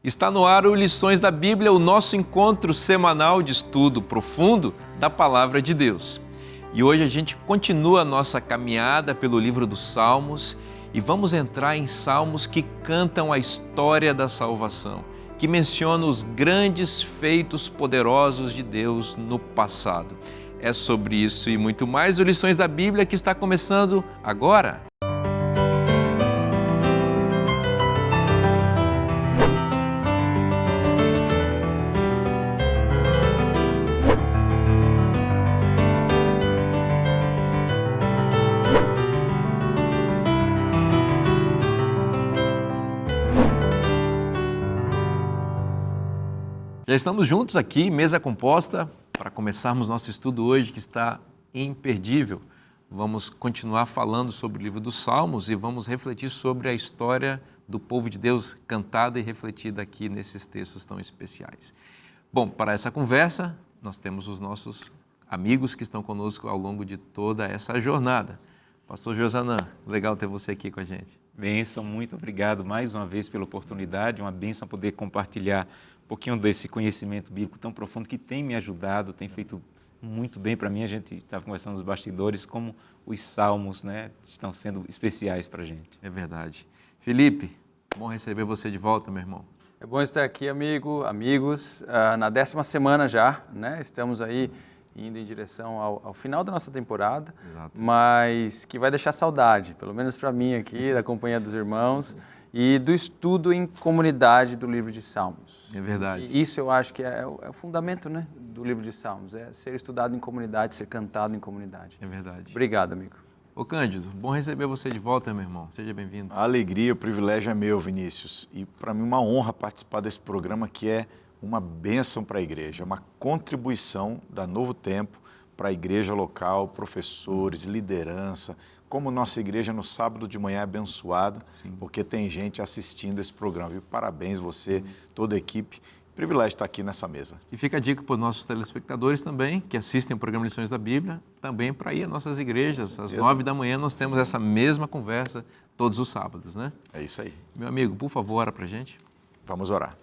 Está no ar o Lições da Bíblia, o nosso encontro semanal de estudo profundo da Palavra de Deus. E hoje a gente continua a nossa caminhada pelo livro dos Salmos e vamos entrar em salmos que cantam a história da salvação, que mencionam os grandes feitos poderosos de Deus no passado. É sobre isso e muito mais o Lições da Bíblia que está começando agora. Já estamos juntos aqui, mesa composta, para começarmos nosso estudo hoje, que está imperdível. Vamos continuar falando sobre o livro dos Salmos e vamos refletir sobre a história do povo de Deus cantada e refletida aqui nesses textos tão especiais. Bom, para essa conversa, nós temos os nossos amigos que estão conosco ao longo de toda essa jornada. Pastor Josanã, legal ter você aqui com a gente. Bênção, muito obrigado mais uma vez pela oportunidade, uma bênção poder compartilhar um pouquinho desse conhecimento bíblico tão profundo que tem me ajudado, tem feito muito bem para mim. A gente estava conversando nos bastidores como os salmos, né, estão sendo especiais para a gente. É verdade. Felipe, bom receber você de volta, meu irmão. É bom estar aqui, amigos, na 10ª semana já, né? Estamos aí indo em direção ao final da nossa temporada, Exato. Mas que vai deixar saudade, pelo menos para mim aqui, da companhia dos irmãos e do estudo em comunidade do livro de Salmos. É verdade. E isso eu acho que é o fundamento, né, do livro de Salmos, é ser estudado em comunidade, ser cantado em comunidade. É verdade. Obrigado, amigo. Ô Cândido, bom receber você de volta, meu irmão. Seja bem-vindo. A alegria, o privilégio é meu, Vinícius. E para mim uma honra participar desse programa que é uma bênção para a igreja, uma contribuição da Novo Tempo para a igreja local, professores, liderança. Como nossa igreja no sábado de manhã é abençoada, porque tem gente assistindo esse programa. E parabéns você, toda a equipe. Privilégio estar aqui nessa mesa. E fica a dica para os nossos telespectadores também, que assistem o programa Lições da Bíblia, também para ir às nossas igrejas. Às 9 da manhã nós temos essa mesma conversa todos os sábados, né? É isso aí. Meu amigo, por favor, ora para a gente. Vamos orar.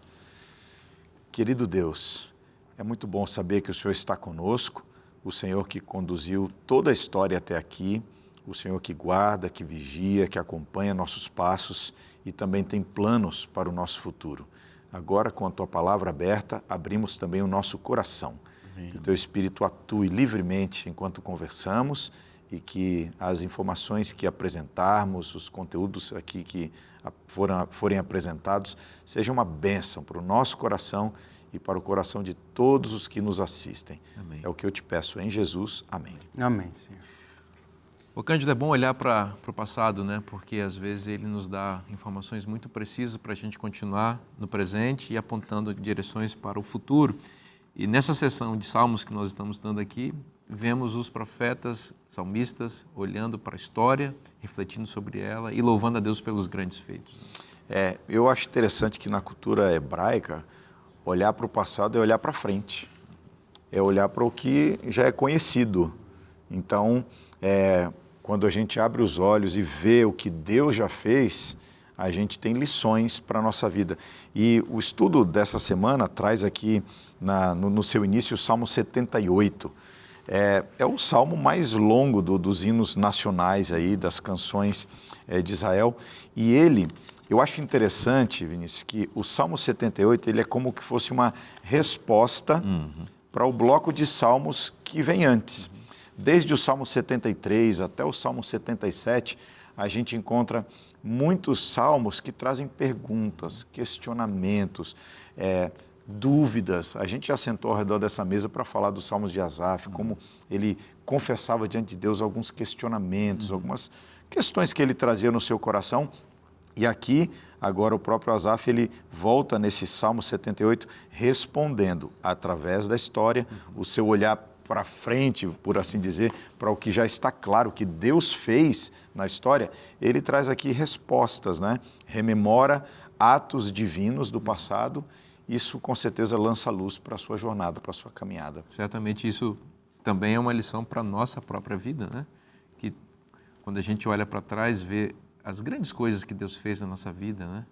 Querido Deus, é muito bom saber que o Senhor está conosco, o Senhor que conduziu toda a história até aqui, o Senhor que guarda, que vigia, que acompanha nossos passos e também tem planos para o nosso futuro. Agora, com a Tua palavra aberta, abrimos também o nosso coração. Amém. Que o Teu Espírito atue livremente enquanto conversamos e que as informações que apresentarmos, os conteúdos aqui que forem apresentados, sejam uma bênção para o nosso coração e para o coração de todos os que nos assistem. Amém. É o que eu te peço em Jesus. Amém. Amém, Senhor. O Cândido, é bom olhar para o passado, né? Porque às vezes ele nos dá informações muito precisas para a gente continuar no presente e apontando direções para o futuro. E nessa sessão de salmos que nós estamos dando aqui, vemos os profetas, salmistas, olhando para a história, refletindo sobre ela e louvando a Deus pelos grandes feitos. Eu acho interessante que na cultura hebraica, olhar para o passado é olhar para frente, é olhar para o que já é conhecido. Então, quando a gente abre os olhos e vê o que Deus já fez, a gente tem lições para a nossa vida. E o estudo dessa semana traz aqui no seu início o Salmo 78. É o salmo mais longo dos hinos nacionais aí, das canções de Israel. E eu acho interessante, Vinícius, que o Salmo 78 ele é como que fosse uma resposta para o bloco de salmos que vem antes. Desde o Salmo 73 até o Salmo 77, a gente encontra muitos salmos que trazem perguntas, questionamentos, dúvidas. A gente já sentou ao redor dessa mesa para falar dos Salmos de Asaf, como ele confessava diante de Deus alguns questionamentos, algumas questões que ele trazia no seu coração. E aqui, agora o próprio Asaf, ele volta nesse Salmo 78 respondendo, através da história, o seu olhar para frente, por assim dizer, para o que já está claro, que Deus fez na história, ele traz aqui respostas, né? Rememora atos divinos do passado. Isso com certeza lança luz para a sua jornada, para a sua caminhada. Certamente isso também é uma lição para a nossa própria vida, né? Que quando a gente olha para trás, vê as grandes coisas que Deus fez na nossa vida, né?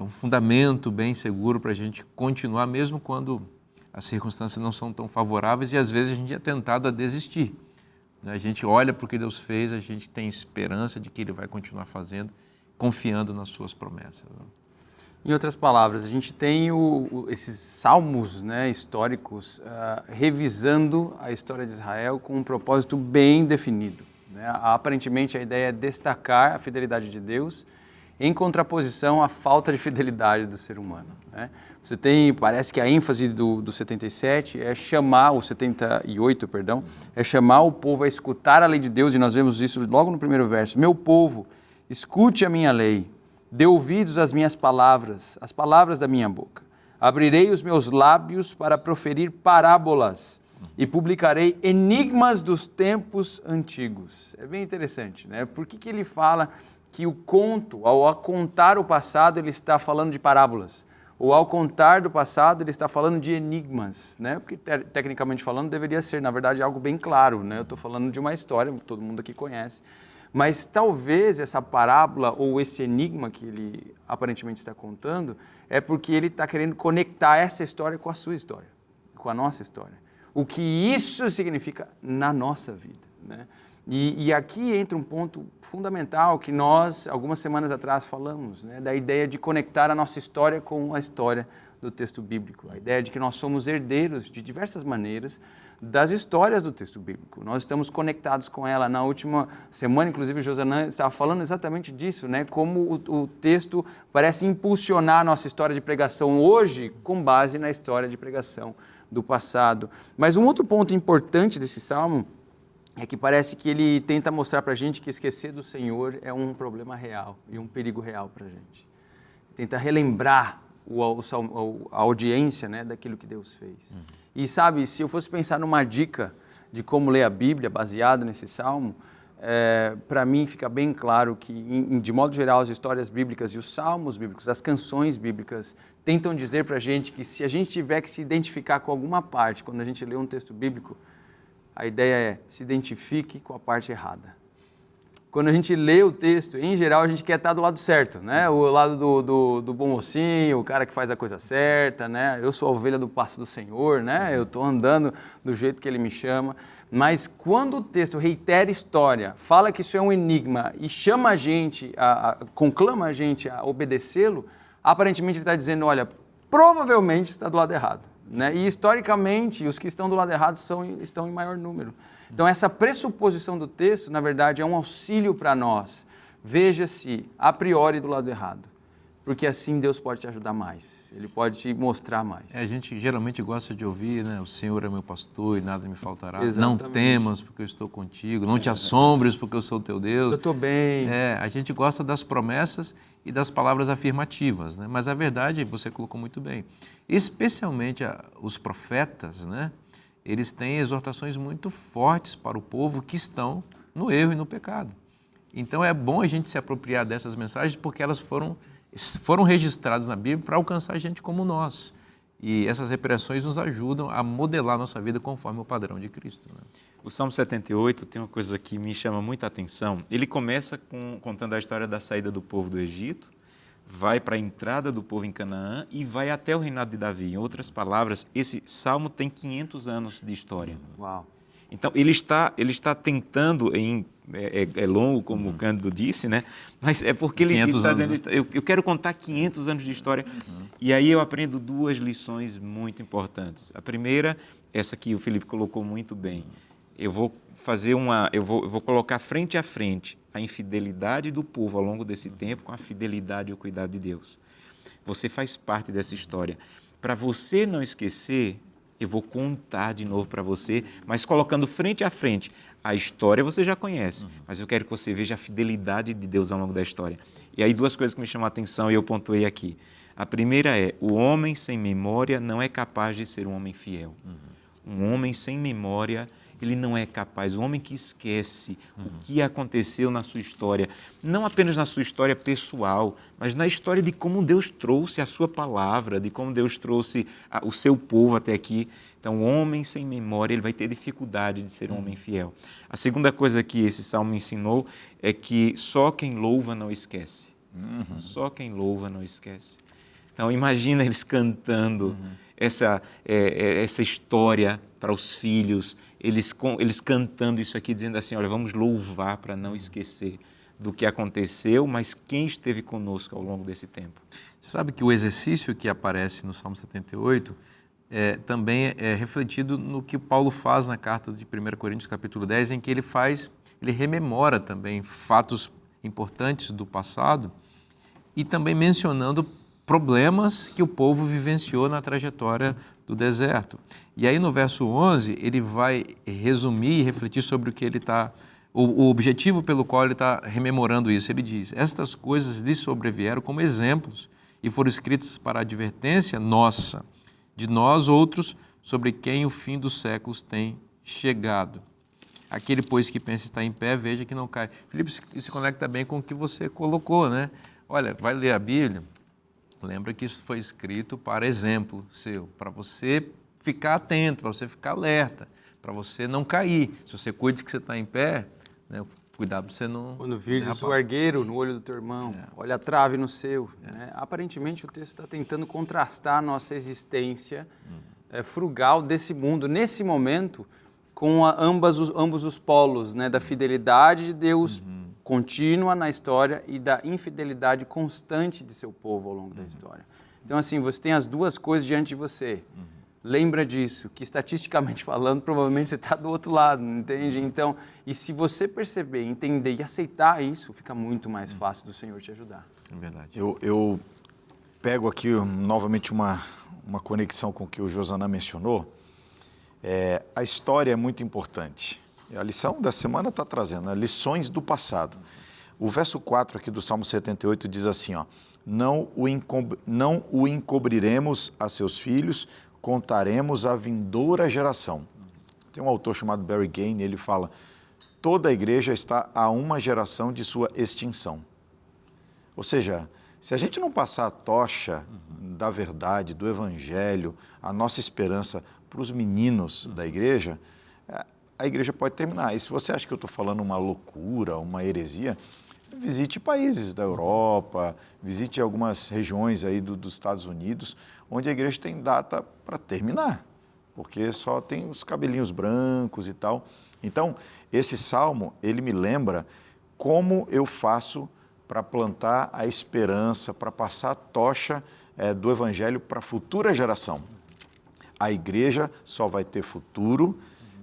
um fundamento bem seguro para a gente continuar, mesmo quando as circunstâncias não são tão favoráveis e às vezes a gente é tentado a desistir. A gente olha para o que Deus fez, a gente tem esperança de que Ele vai continuar fazendo, confiando nas suas promessas. Em outras palavras, a gente tem esses salmos, né, históricos revisando a história de Israel com um propósito bem definido, né? Aparentemente, a ideia é destacar a fidelidade de Deus em contraposição à falta de fidelidade do ser humano, né? Você tem, parece que a ênfase do 77 é chamar, o 78, perdão, é chamar o povo a escutar a lei de Deus, e nós vemos isso logo no primeiro verso. Meu povo, escute a minha lei, dê ouvidos às minhas palavras, as palavras da minha boca. Abrirei os meus lábios para proferir parábolas e publicarei enigmas dos tempos antigos. É bem interessante, né? Por que ele fala que o conto, ao contar o passado, ele está falando de parábolas? Ou ao contar do passado, ele está falando de enigmas, né? Porque tecnicamente falando deveria ser, na verdade, algo bem claro, né? Eu estou falando de uma história, todo mundo aqui conhece. Mas talvez essa parábola ou esse enigma que ele aparentemente está contando é porque ele está querendo conectar essa história com a sua história, com a nossa história. O que isso significa na nossa vida, né? E aqui entra um ponto fundamental que nós, algumas semanas atrás, falamos, né, da ideia de conectar a nossa história com a história do texto bíblico. A ideia de que nós somos herdeiros de diversas maneiras das histórias do texto bíblico. Nós estamos conectados com ela. Na última semana, inclusive, o Josanã estava falando exatamente disso, né, como o texto parece impulsionar a nossa história de pregação hoje com base na história de pregação do passado. Mas um outro ponto importante desse salmo é que parece que ele tenta mostrar para a gente que esquecer do Senhor é um problema real e um perigo real para a gente. Tenta relembrar a audiência, né, daquilo que Deus fez. E sabe, se eu fosse pensar numa dica de como ler a Bíblia baseada nesse salmo, para mim fica bem claro que, de modo geral, as histórias bíblicas e os salmos bíblicos, as canções bíblicas, tentam dizer para a gente que se a gente tiver que se identificar com alguma parte, quando a gente lê um texto bíblico, a ideia é, se identifique com a parte errada. Quando a gente lê o texto, em geral, a gente quer estar do lado certo, né? O lado do bom mocinho, o cara que faz a coisa certa, né? Eu sou a ovelha do passo do Senhor, né? Eu estou andando do jeito que Ele me chama. Mas quando o texto reitera história, fala que isso é um enigma e chama a gente, conclama a gente a obedecê-lo, aparentemente ele está dizendo, olha, provavelmente está do lado errado. Né? E historicamente, os que estão do lado errado estão em maior número. Então, essa pressuposição do texto, na verdade, é um auxílio para nós. Veja-se a priori do lado errado, porque assim Deus pode te ajudar mais, Ele pode te mostrar mais. A gente geralmente gosta de ouvir, né? O Senhor é meu pastor e nada me faltará. Exatamente. Não temas porque eu estou contigo, não te assombres porque eu sou teu Deus. Eu estou bem. A gente gosta das promessas e das palavras afirmativas, né? Mas a verdade, você colocou muito bem, especialmente os profetas, né? Eles têm exortações muito fortes para o povo que estão no erro e no pecado. Então é bom a gente se apropriar dessas mensagens porque elas foram registradas na Bíblia para alcançar gente como nós. E essas repreensões nos ajudam a modelar a nossa vida conforme o padrão de Cristo, né? O Salmo 78 tem uma coisa que me chama muita atenção. Ele começa contando a história da saída do povo do Egito, vai para a entrada do povo em Canaã e vai até o reinado de Davi. Em outras palavras, esse salmo tem 500 anos de história. Uau! Então, ele está tentando, é longo, como o Cândido disse, né? Mas é porque ele está dizendo, eu quero contar 500 anos de história. E aí eu aprendo duas lições muito importantes. A primeira, essa que o Felipe colocou muito bem. Eu vou colocar frente a frente a infidelidade do povo ao longo desse tempo com a fidelidade e o cuidado de Deus. Você faz parte dessa história. Para você não esquecer, eu vou contar de novo para você, mas colocando frente a frente. A história você já conhece, mas eu quero que você veja a fidelidade de Deus ao longo da história. E aí duas coisas que me chamam a atenção e eu pontuei aqui. A primeira é, o homem sem memória não é capaz de ser um homem fiel. Um homem sem memória, ele não é capaz. O homem que esquece o que aconteceu na sua história, não apenas na sua história pessoal, mas na história de como Deus trouxe a sua palavra, de como Deus trouxe o seu povo até aqui. Então, o homem sem memória, ele vai ter dificuldade de ser um homem fiel. A segunda coisa que esse salmo me ensinou é que só quem louva não esquece. Só quem louva não esquece. Então, imagina eles cantando essa história para os filhos, eles cantando isso aqui, dizendo assim, olha, vamos louvar para não esquecer do que aconteceu, mas quem esteve conosco ao longo desse tempo. Você sabe que o exercício que aparece no Salmo 78 também é refletido no que Paulo faz na carta de 1 Coríntios, capítulo 10, em que ele rememora também fatos importantes do passado e também mencionando problemas que o povo vivenciou na trajetória do deserto. E aí no verso 11 ele vai resumir e refletir sobre o que ele está, o objetivo pelo qual ele está rememorando isso. Ele diz, estas coisas lhe sobrevieram como exemplos e foram escritas para a advertência nossa, de nós outros, sobre quem o fim dos séculos tem chegado. Aquele, pois, que pensa estar em pé, veja que não cai. Filipe, isso se conecta bem com o que você colocou, né? Olha, vai ler a Bíblia, lembra que isso foi escrito para exemplo seu, para você ficar atento, para você ficar alerta, para você não cair. Se você cuida que você está em pé, né, cuidado para você não... Quando virdes o argueiro no olho do teu irmão, olha a trave no seu. Né? Aparentemente o texto está tentando contrastar a nossa existência frugal desse mundo, nesse momento, com ambos os polos, né, da fidelidade de Deus contínua na história e da infidelidade constante de seu povo ao longo da história. Então, assim, você tem as duas coisas diante de você. Lembra disso, que estatisticamente falando, provavelmente você está do outro lado, entende? Então, e se você perceber, entender e aceitar isso, fica muito mais fácil do Senhor te ajudar. É verdade. Eu pego aqui novamente uma conexão com o que o Josanã mencionou. A história é muito importante. A lição da semana está trazendo, né? Lições do passado. O verso 4 aqui do Salmo 78 diz assim, ó, não o encobriremos a seus filhos, contaremos a vindoura geração. Tem um autor chamado Barry Gain, ele fala, toda a igreja está a uma geração de sua extinção. Ou seja, se a gente não passar a tocha da verdade, do evangelho, a nossa esperança para os meninos da igreja, a igreja pode terminar. E se você acha que eu estou falando uma loucura, uma heresia, visite países da Europa, visite algumas regiões aí dos Estados Unidos, onde a igreja tem data para terminar, porque só tem os cabelinhos brancos e tal. Então, esse salmo, ele me lembra como eu faço para plantar a esperança, para passar a tocha do evangelho para a futura geração. A igreja só vai ter futuro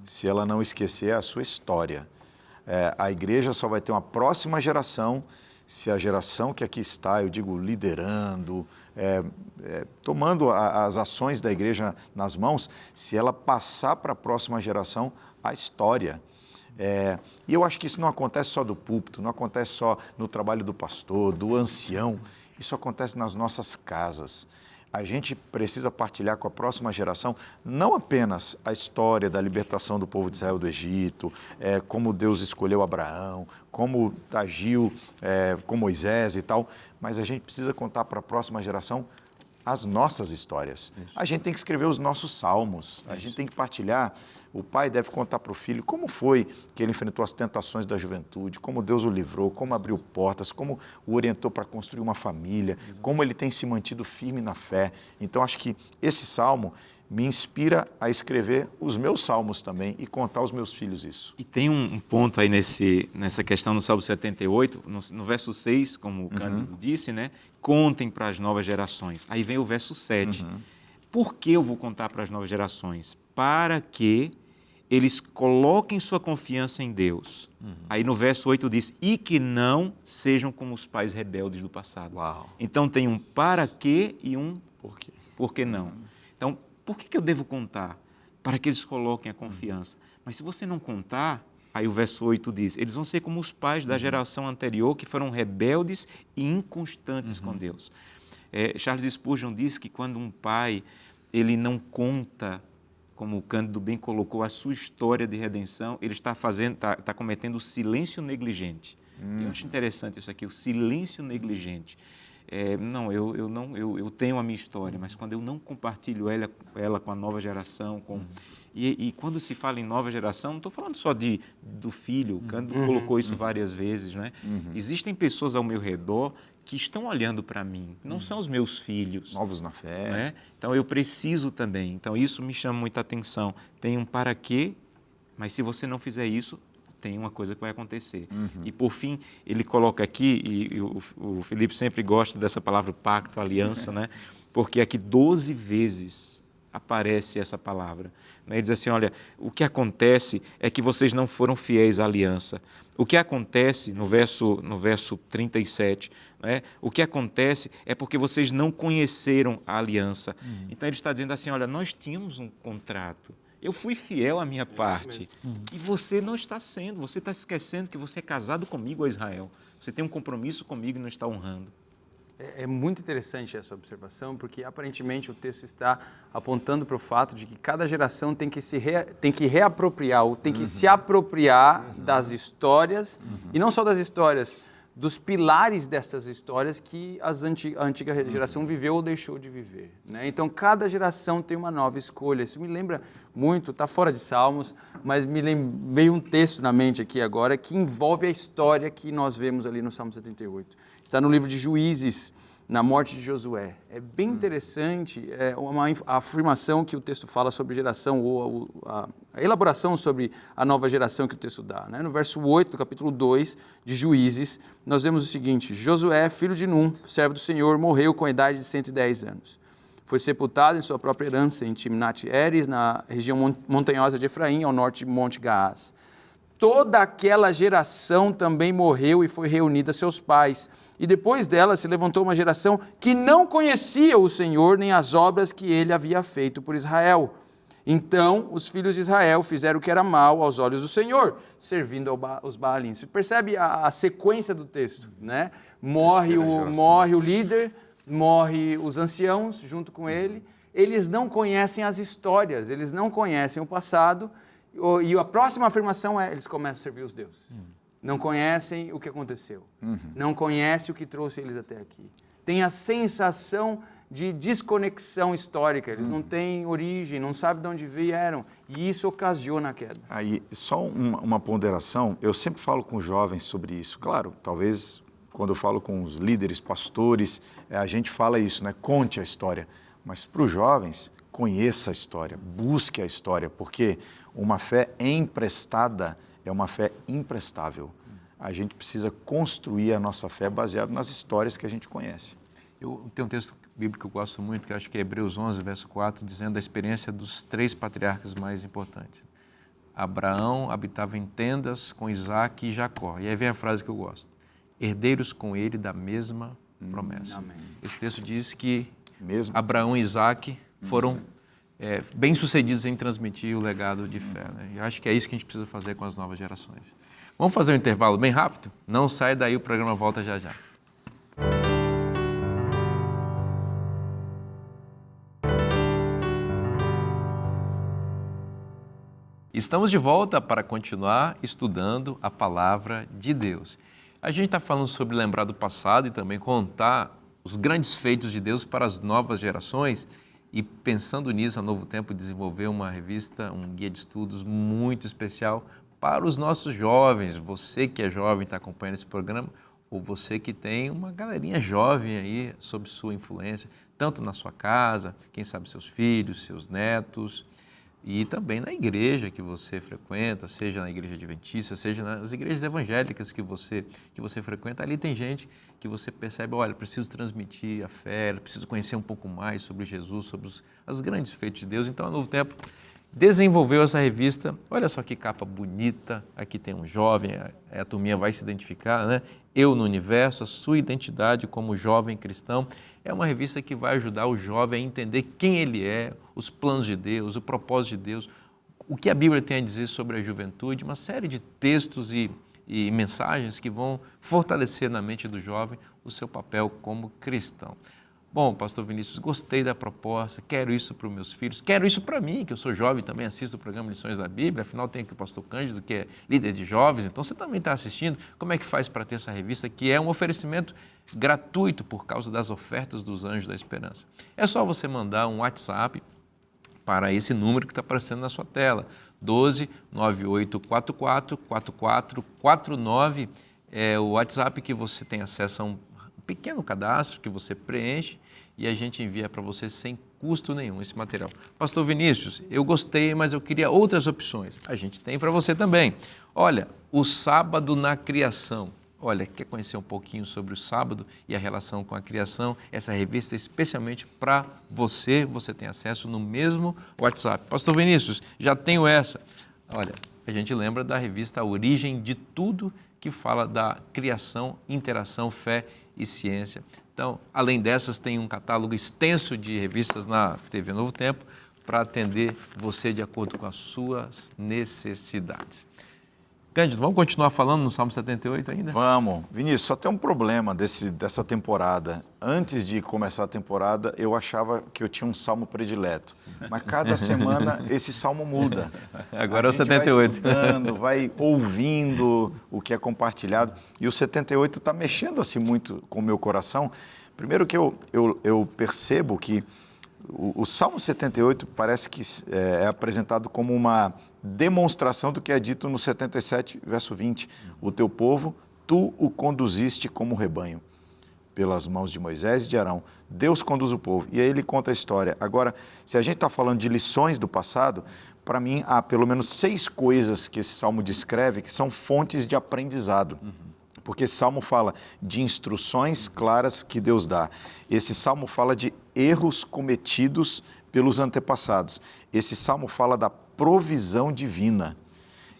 se ela não esquecer a sua história. A igreja só vai ter uma próxima geração se a geração que aqui está, eu digo, liderando, tomando as ações da igreja nas mãos, se ela passar para a próxima geração a história. E eu acho que isso não acontece só do púlpito, não acontece só no trabalho do pastor, do ancião, isso acontece nas nossas casas. A gente precisa partilhar com a próxima geração não apenas a história da libertação do povo de Israel do Egito, como Deus escolheu Abraão, como agiu com Moisés e tal, mas a gente precisa contar para a próxima geração as nossas histórias. Isso. A gente tem que escrever os nossos salmos, a gente tem que partilhar. O pai deve contar para o filho como foi que ele enfrentou as tentações da juventude, como Deus o livrou, como abriu portas, como o orientou para construir uma família, como ele tem se mantido firme na fé. Então, acho que esse salmo me inspira a escrever os meus salmos também e contar aos meus filhos isso. E tem um ponto aí nessa questão no Salmo 78, no verso 6, como o Cândido disse, né? Contem para as novas gerações. Aí vem o verso 7. Por que eu vou contar para as novas gerações? Para que eles coloquem sua confiança em Deus. Aí no verso 8 diz, e que não sejam como os pais rebeldes do passado. Uau. Então tem um para que e um por que não. Então, por que eu devo contar? Para que eles coloquem a confiança. Mas se você não contar, aí o verso 8 diz, eles vão ser como os pais da geração anterior que foram rebeldes e inconstantes com Deus. Charles Spurgeon diz que quando um pai ele não conta, como o Cândido bem colocou, a sua história de redenção, ele está cometendo o silêncio negligente. Eu acho interessante isso aqui, o silêncio negligente. Eu tenho a minha história, mas quando eu não compartilho ela com a nova geração, e quando se fala em nova geração, não estou falando só do filho, o Cândido colocou isso várias vezes, né? Existem pessoas ao meu redor que estão olhando para mim, não são os meus filhos. Novos na fé. Né? Então eu preciso também. Então isso me chama muita atenção. Tem um para quê, mas se você não fizer isso, tem uma coisa que vai acontecer. E por fim, ele coloca aqui, e o Felipe sempre gosta dessa palavra pacto, aliança, né? Porque aqui 12 vezes aparece essa palavra. Ele diz assim, olha, o que acontece é que vocês não foram fiéis à aliança. O que acontece, no verso 37, né? O que acontece é porque vocês não conheceram a aliança. Então ele está dizendo assim, olha, nós tínhamos um contrato. Eu fui fiel à minha parte. E você não está sendo, você está esquecendo que você é casado comigo, ó Israel. Você tem um compromisso comigo e não está honrando. É muito interessante essa observação, porque aparentemente o texto está apontando para o fato de que cada geração tem que reapropriar, ou tem que se apropriar das histórias, e não só das histórias, dos pilares dessas histórias que a antiga geração viveu ou deixou de viver. Né? Então, cada geração tem uma nova escolha. Isso me lembra muito, está fora de Salmos, mas veio um texto na mente aqui agora que envolve a história que nós vemos ali no Salmo 78. Está no livro de Juízes, na morte de Josué. É bem interessante uma afirmação que o texto fala sobre geração, ou a elaboração sobre a nova geração que o texto dá. Né? No verso 8 do capítulo 2 de Juízes, nós vemos o seguinte: Josué, filho de Num, servo do Senhor, morreu com a idade de 110 anos. Foi sepultado em sua própria herança, em Timnat-Heres, na região montanhosa de Efraim, ao norte de Monte Gaás. Toda aquela geração também morreu e foi reunida a seus pais. E depois dela se levantou uma geração que não conhecia o Senhor nem as obras que ele havia feito por Israel. Então os filhos de Israel fizeram o que era mal aos olhos do Senhor, servindo aos Baalins. Você percebe a sequência do texto, né? Morre o líder, morre os anciãos junto com ele. Eles não conhecem as histórias, eles não conhecem o passado. E a próxima afirmação é, eles começam a servir os deuses. Não conhecem o que aconteceu. Não conhecem o que trouxe eles até aqui. Tem a sensação de desconexão histórica. Eles não têm origem, não sabem de onde vieram. E isso ocasiona a queda. Aí, só uma ponderação. Eu sempre falo com jovens sobre isso. Claro, talvez quando eu falo com os líderes, pastores, a gente fala isso, né? Conte a história. Mas para os jovens, conheça a história, busque a história, porque uma fé emprestada é uma fé imprestável. A gente precisa construir a nossa fé baseado nas histórias que a gente conhece. Eu tenho um texto bíblico que eu gosto muito, que acho que é Hebreus 11, verso 4, dizendo a experiência dos 3 patriarcas mais importantes. Abraão habitava em tendas com Isaac e Jacó. E aí vem a frase que eu gosto. Herdeiros com ele da mesma promessa. Amém. Esse texto diz que Mesmo? Abraão e Isaac foram bem-sucedidos em transmitir o legado de fé. Né? E eu acho que é isso que a gente precisa fazer com as novas gerações. Vamos fazer um intervalo bem rápido? Não sai daí, o programa volta já já. Estamos de volta para continuar estudando a Palavra de Deus. A gente está falando sobre lembrar do passado e também contar os grandes feitos de Deus para as novas gerações. E pensando nisso, a Novo Tempo desenvolveu uma revista, um guia de estudos muito especial para os nossos jovens. Você que é jovem está acompanhando esse programa, ou você que tem uma galerinha jovem aí sob sua influência, tanto na sua casa, quem sabe seus filhos, seus netos, e também na igreja que você frequenta, seja na igreja adventista, seja nas igrejas evangélicas que você frequenta. Ali tem gente que você percebe, olha, preciso transmitir a fé, preciso conhecer um pouco mais sobre Jesus, sobre os grandes feitos de Deus. Então, a Novo Tempo desenvolveu essa revista. Olha só que capa bonita, aqui tem um jovem, a turminha vai se identificar, né? Eu no Universo, a sua identidade como jovem cristão. É uma revista que vai ajudar o jovem a entender quem ele é, os planos de Deus, o propósito de Deus, o que a Bíblia tem a dizer sobre a juventude, uma série de textos e mensagens que vão fortalecer na mente do jovem o seu papel como cristão. Bom, pastor Vinícius, gostei da proposta, quero isso para os meus filhos, quero isso para mim, que eu sou jovem, também assisto o programa Lições da Bíblia, afinal tem aqui o pastor Cândido, que é líder de jovens, então você também está assistindo. Como é que faz para ter essa revista, que é um oferecimento gratuito por causa das ofertas dos Anjos da Esperança? É só você mandar um WhatsApp para esse número que está aparecendo na sua tela, 12 9844 4449, é o WhatsApp que você tem acesso a um pequeno cadastro que você preenche e a gente envia para você sem custo nenhum esse material. Pastor Vinícius, eu gostei, mas eu queria outras opções. A gente tem para você também. Olha, o sábado na criação. Olha, quer conhecer um pouquinho sobre o sábado e a relação com a criação? Essa revista é especialmente para você, você tem acesso no mesmo WhatsApp. Pastor Vinícius, já tenho essa. Olha, a gente lembra da revista A Origem de Tudo, que fala da criação, interação, fé e ciência. Então, além dessas, tem um catálogo extenso de revistas na TV Novo Tempo para atender você de acordo com as suas necessidades. Cândido, vamos continuar falando no Salmo 78 ainda? Vamos. Vinícius, só tem um problema dessa temporada. Antes de começar a temporada, eu achava que eu tinha um salmo predileto. Mas cada semana esse salmo muda. Agora é o A gente 78. vai estudando, vai ouvindo o que é compartilhado. E o 78 está mexendo assim muito com o meu coração. Primeiro que eu percebo que o Salmo 78 parece que é apresentado como uma demonstração do que é dito no 77, verso 20. O teu povo, tu o conduziste como rebanho, pelas mãos de Moisés e de Arão. Deus conduz o povo. E aí ele conta a história. Agora, se a gente está falando de lições do passado, para mim há pelo menos 6 coisas que esse salmo descreve que são fontes de aprendizado. Porque esse salmo fala de instruções claras que Deus dá. Esse salmo fala de erros cometidos pelos antepassados. Esse salmo fala da provisão divina.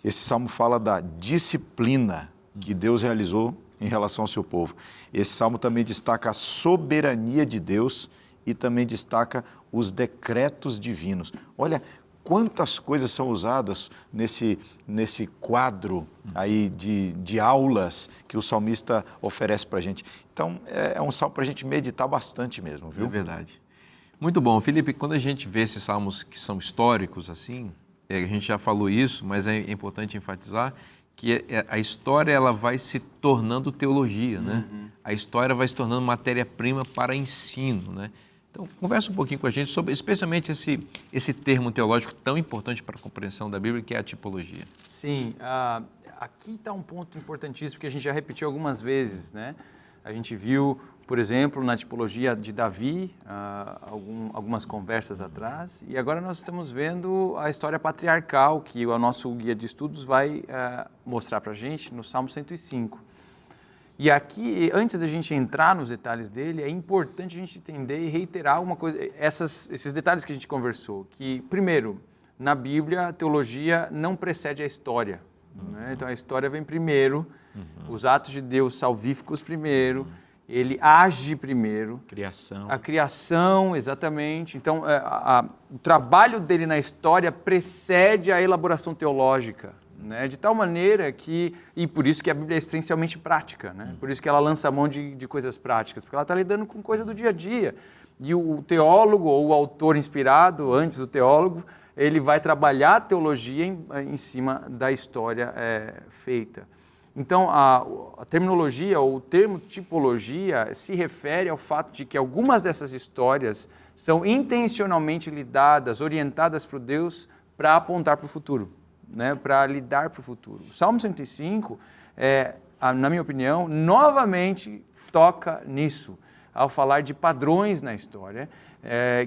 Esse salmo fala da disciplina que Deus realizou em relação ao seu povo. Esse salmo também destaca a soberania de Deus e também destaca os decretos divinos. Olha quantas coisas são usadas nesse quadro aí de aulas que o salmista oferece para a gente. Então, é um salmo para a gente meditar bastante mesmo, viu? É verdade. Muito bom. Felipe, quando a gente vê esses salmos que são históricos assim, a gente já falou isso, mas é importante enfatizar que a história ela vai se tornando teologia, né? A história vai se tornando matéria-prima para ensino, né? Então, conversa um pouquinho com a gente sobre, especialmente esse termo teológico tão importante para a compreensão da Bíblia, que é a tipologia. Sim, aqui está um ponto importantíssimo que a gente já repetiu algumas vezes, né? A gente viu, por exemplo, na tipologia de Davi, algumas conversas atrás, e agora nós estamos vendo a história patriarcal, que o nosso guia de estudos vai mostrar para a gente no Salmo 105. E aqui, antes da gente entrar nos detalhes dele, é importante a gente entender e reiterar uma coisa, esses detalhes que a gente conversou, que, primeiro, na Bíblia, a teologia não precede a história, né? Então, a história vem primeiro, os atos de Deus salvíficos primeiro, ele age primeiro. Criação. A criação, exatamente. Então, o trabalho dele na história precede a elaboração teológica, né? De tal maneira que, e por isso que a Bíblia é essencialmente prática, né? Por isso que ela lança a mão de coisas práticas, porque ela está lidando com coisa do dia a dia. E o teólogo, ou o autor inspirado, antes do teólogo, ele vai trabalhar a teologia em cima da história feita. Então, a terminologia, ou o termo tipologia, se refere ao fato de que algumas dessas histórias são intencionalmente lidadas, orientadas por Deus para apontar para o futuro, né? Para lidar para o futuro. O Salmo 105, na minha opinião, novamente toca nisso, ao falar de padrões na história,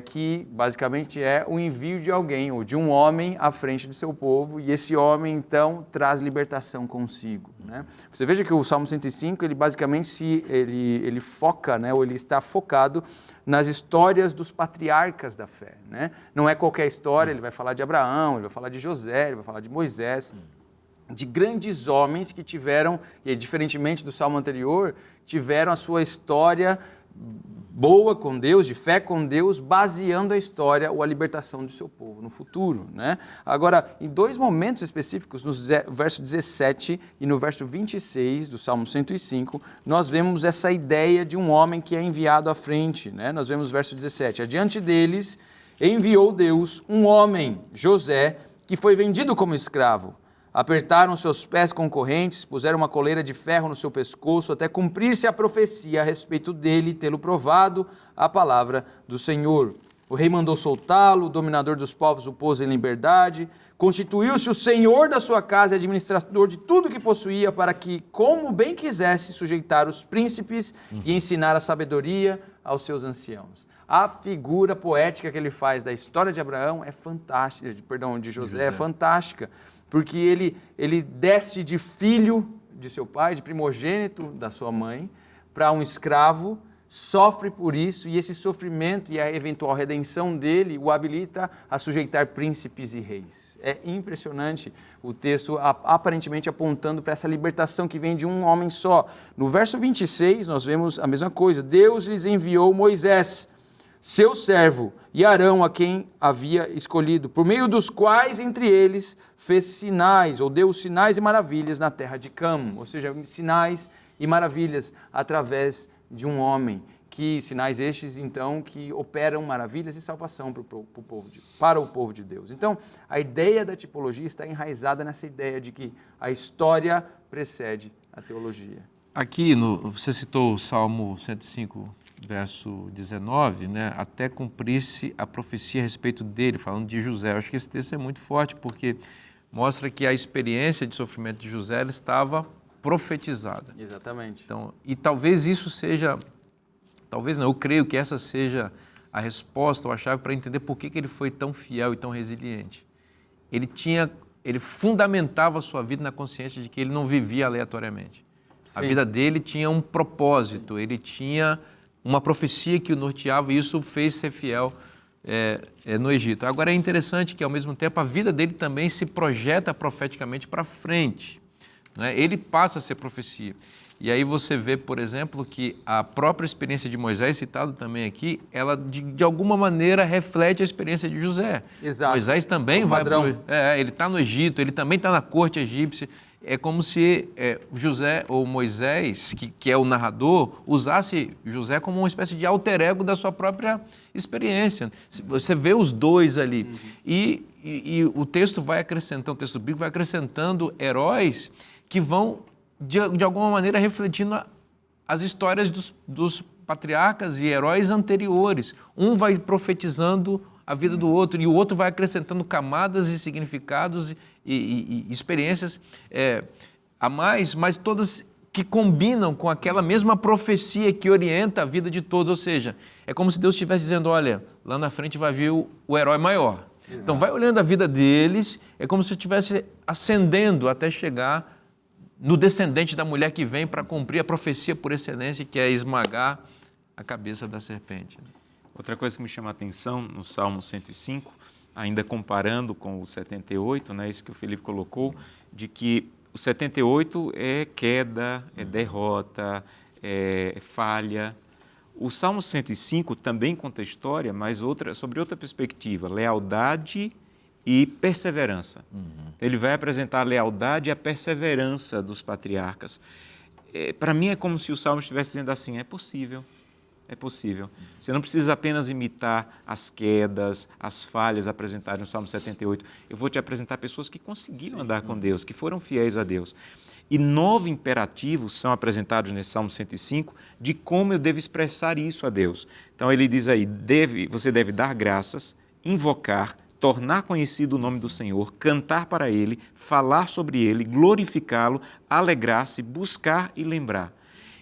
que basicamente é o envio de alguém, ou de um homem à frente do seu povo, e esse homem, então, traz libertação consigo, né? Você veja que o Salmo 105, ele basicamente ele foca, né, ou ele está focado nas histórias dos patriarcas da fé, né? Não é qualquer história, ele vai falar de Abraão, ele vai falar de José, ele vai falar de Moisés, de grandes homens que tiveram, e diferentemente do Salmo anterior, tiveram a sua história boa com Deus, de fé com Deus, baseando a história ou a libertação do seu povo no futuro, né? Agora, em 2 momentos específicos, no verso 17 e no verso 26 do Salmo 105, nós vemos essa ideia de um homem que é enviado à frente, né? Nós vemos o verso 17, adiante deles enviou Deus um homem, José, que foi vendido como escravo. Apertaram seus pés com correntes, puseram uma coleira de ferro no seu pescoço, até cumprir-se a profecia a respeito dele, tê-lo provado a palavra do Senhor. O rei mandou soltá-lo, o dominador dos povos o pôs em liberdade, constituiu-se o senhor da sua casa e administrador de tudo que possuía, para que, como bem quisesse, sujeitar os príncipes e ensinar a sabedoria aos seus anciãos. A figura poética que ele faz da história de Abraão é fantástica, de José é fantástica, porque ele desce de filho de seu pai, de primogênito da sua mãe, para um escravo, sofre por isso, e esse sofrimento e a eventual redenção dele o habilita a sujeitar príncipes e reis. É impressionante o texto aparentemente apontando para essa libertação que vem de um homem só. No verso 26 nós vemos a mesma coisa. Deus lhes enviou Moisés, seu servo, e Arão, a quem havia escolhido, por meio dos quais entre eles fez sinais, ou deu sinais e maravilhas na terra de Cam, ou seja, sinais e maravilhas através de um homem, que sinais estes, então, que operam maravilhas e salvação para o povo de Deus. Então, a ideia da tipologia está enraizada nessa ideia de que a história precede a teologia. Aqui, você citou o Salmo 105, verso 19, né? Até cumprisse a profecia a respeito dele, falando de José. Eu acho que esse texto é muito forte, porque mostra que a experiência de sofrimento de José ela estava profetizada. Exatamente. Então, e talvez isso seja, talvez não, eu creio que essa seja a resposta ou a chave para entender por que ele foi tão fiel e tão resiliente. Ele fundamentava a sua vida na consciência de que ele não vivia aleatoriamente. Sim. A vida dele tinha um propósito, ele tinha uma profecia que o norteava e isso o fez ser fiel no Egito. Agora é interessante que ao mesmo tempo a vida dele também se projeta profeticamente para frente. Ele passa a ser profecia. E aí você vê, por exemplo, que a própria experiência de Moisés, citado também aqui, ela de alguma maneira reflete a experiência de José. Exato. Moisés também ele está no Egito, ele também está na corte egípcia. É como se José ou Moisés, que é o narrador, usasse José como uma espécie de alter ego da sua própria experiência. Você vê os dois ali. Uhum. E o texto vai acrescentando, o texto bíblico vai acrescentando heróis que vão, de alguma maneira, refletindo as histórias dos patriarcas e heróis anteriores. Um vai profetizando a vida do outro e o outro vai acrescentando camadas e significados e experiências a mais, mas todas que combinam com aquela mesma profecia que orienta a vida de todos. Ou seja, é como se Deus estivesse dizendo, olha, lá na frente vai vir o herói maior. Exato. Então vai olhando a vida deles, é como se estivesse ascendendo até chegar no descendente da mulher que vem para cumprir a profecia por excelência, que é esmagar a cabeça da serpente. Outra coisa que me chama a atenção no Salmo 105, ainda comparando com o 78, né, isso que o Felipe colocou, de que o 78 é queda, é derrota, é falha. O Salmo 105 também conta a história, mas sobre outra perspectiva, lealdade e perseverança. Uhum. Ele vai apresentar a lealdade e a perseverança dos patriarcas. Para mim é como se o Salmo estivesse dizendo assim, é possível. Você não precisa apenas imitar as quedas, as falhas apresentadas no Salmo 78. Eu vou te apresentar pessoas que conseguiram andar com Deus, que foram fiéis a Deus. E 9 imperativos são apresentados nesse Salmo 105 de como eu devo expressar isso a Deus. Então ele diz aí, você deve dar graças, invocar, tornar conhecido o nome do Senhor, cantar para Ele, falar sobre Ele, glorificá-lo, alegrar-se, buscar e lembrar.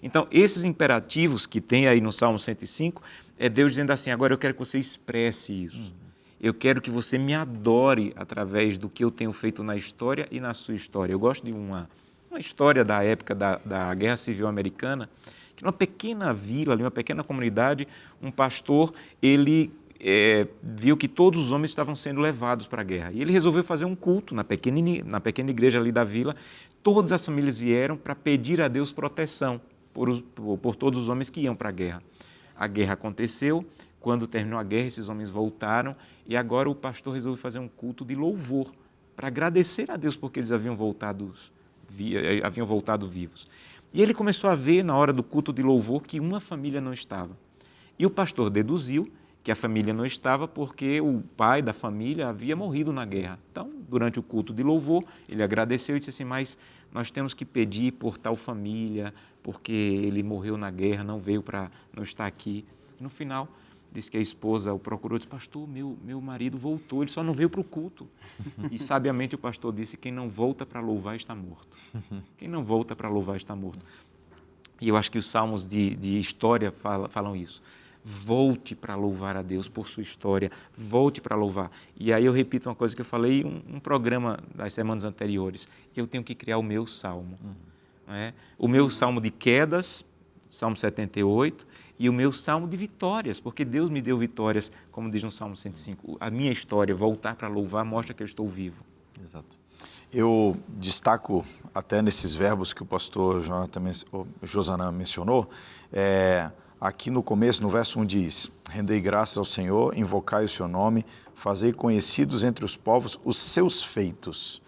Então, esses imperativos que tem aí no Salmo 105, é Deus dizendo assim, agora eu quero que você expresse isso. Eu quero que você me adore através do que eu tenho feito na história e na sua história. Eu gosto de uma história da época da Guerra Civil Americana, que numa pequena vila, uma pequena comunidade, um pastor, ele viu que todos os homens estavam sendo levados para a guerra. E ele resolveu fazer um culto na pequena igreja ali da vila. Todas as famílias vieram para pedir a Deus proteção por todos os homens que iam para a guerra. A guerra aconteceu, quando terminou a guerra, esses homens voltaram e agora o pastor resolveu fazer um culto de louvor para agradecer a Deus porque eles haviam voltado vivos. E ele começou a ver, na hora do culto de louvor, que uma família não estava. E o pastor deduziu que a família não estava porque o pai da família havia morrido na guerra. Então, durante o culto de louvor, ele agradeceu e disse assim, mas nós temos que pedir por tal família, porque ele morreu na guerra, não veio para não estar aqui. No final, Diz que a esposa o procurou e disse, pastor, meu marido voltou, ele só não veio para o culto. E sabiamente o pastor disse, quem não volta para louvar está morto. Quem não volta para louvar está morto. E eu acho que os salmos de história falam isso. Volte para louvar a Deus por sua história, volte para louvar. E aí eu repito uma coisa que eu falei em um programa das semanas anteriores, eu tenho que criar o meu salmo. Não é? O meu salmo de quedas, Salmo 78, e o meu salmo de vitórias, porque Deus me deu vitórias, como diz no Salmo 105. A minha história, voltar para louvar, mostra que eu estou vivo. Exato. Eu destaco até nesses verbos que o pastor Josanã mencionou, aqui no começo, no verso 1 diz, rendei graças ao Senhor, invocai o seu nome, fazei conhecidos entre os povos os seus feitos.